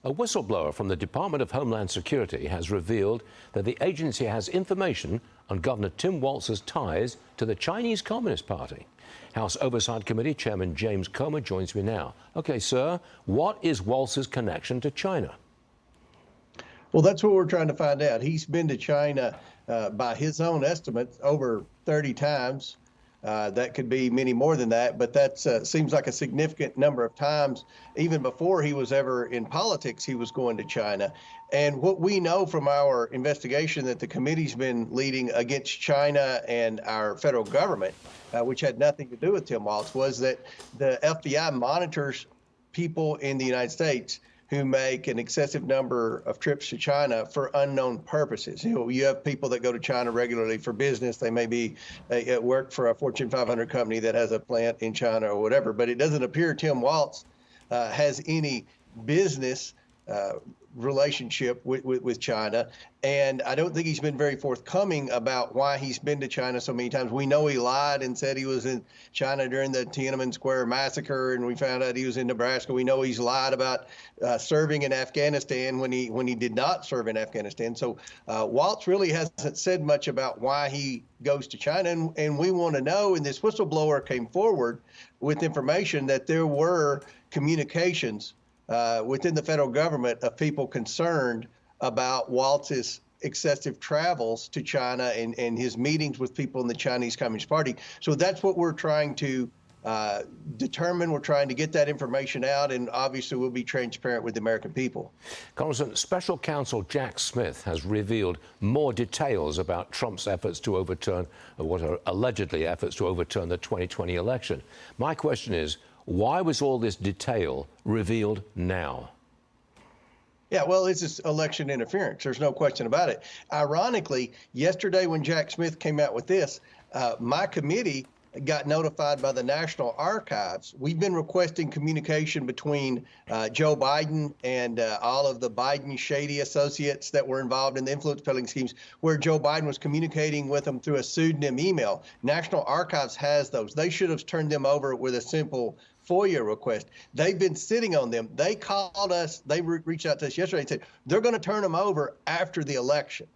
A whistleblower from the Department of Homeland Security has revealed that the agency has information on Governor Tim Walz's ties to the Chinese Communist Party. House Oversight Committee Chairman James Comer joins me now. Okay, sir, what is Walz's connection to China? Well, that's what we're trying to find out. He's been to China, by his own estimates, over 30 times. That could be many more than that, but that seems like a significant number of times. Even before he was ever in politics, he was going to China. And what we know from our investigation that the committee's been leading against China and our federal government, which had nothing to do with Tim Walz, was that the FBI monitors people in the United States who make an excessive number of trips to China for unknown purposes. You know, you have people that go to China regularly for business. They may be at work for a Fortune 500 company that has a plant in China or whatever, but it doesn't appear Tim Walz has any business relationship with China. And I don't think he's been very forthcoming about why he's been to China so many times. We know he lied and said he was in China during the Tiananmen Square massacre, and we found out he was in Nebraska. We know he's lied about serving in Afghanistan when he did not serve in Afghanistan. So Walz really hasn't said much about why he goes to China, and we want to know, and this whistleblower came forward with information that there were communications within the federal government of people concerned about Walz's excessive travels to China and his meetings with people in the Chinese Communist Party. So that's what we're trying to determine. We're trying to get that information out, and obviously we'll be transparent with the American people. Congressman, Special Counsel Jack Smith has revealed more details about Trump's efforts to overturn, or what are allegedly efforts to overturn the 2020 election. My question is, why was all this detail revealed now? Yeah, well, this is election interference. There's no question about it. Ironically, yesterday when Jack Smith came out with this, my committee got notified by the National Archives. We've been requesting communication between Joe Biden and all of the Biden shady associates that were involved in the influence peddling schemes, where Joe Biden was communicating with them through a pseudonym email. National Archives has those. They should have turned them over with a simple FOIA request. They've been sitting on them. They called us. They reached out to us yesterday and said they're going to turn them over after the election.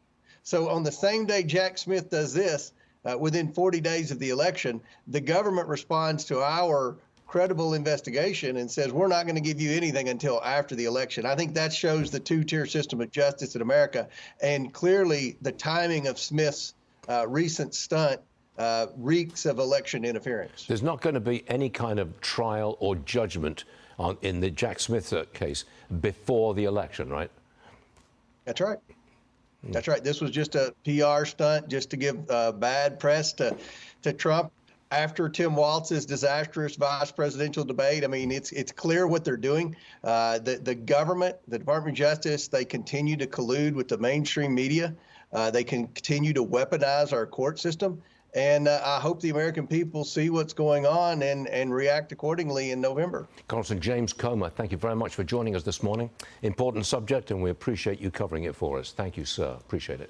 So on the same day Jack Smith does this, within 40 days of the election, the government responds to our credible investigation and says, we're not going to give you anything until after the election. I think that shows the two-tier system of justice in America. And clearly the timing of Smith's recent stunt reeks of election interference. There's not going to be any kind of trial or judgment in the Jack Smith case before the election, right? That's right. That's right. This was just a PR stunt just to give bad press to Trump after Tim Walz's disastrous vice presidential debate. I mean, it's clear what they're doing. The government, the Department of Justice, they continue to collude with the mainstream media. They can continue to weaponize our court system. And I hope the American people see what's going on and react accordingly in November. Congressman James Comer, thank you very much for joining us this morning. Important subject, and we appreciate you covering it for us. Thank you, sir. Appreciate it.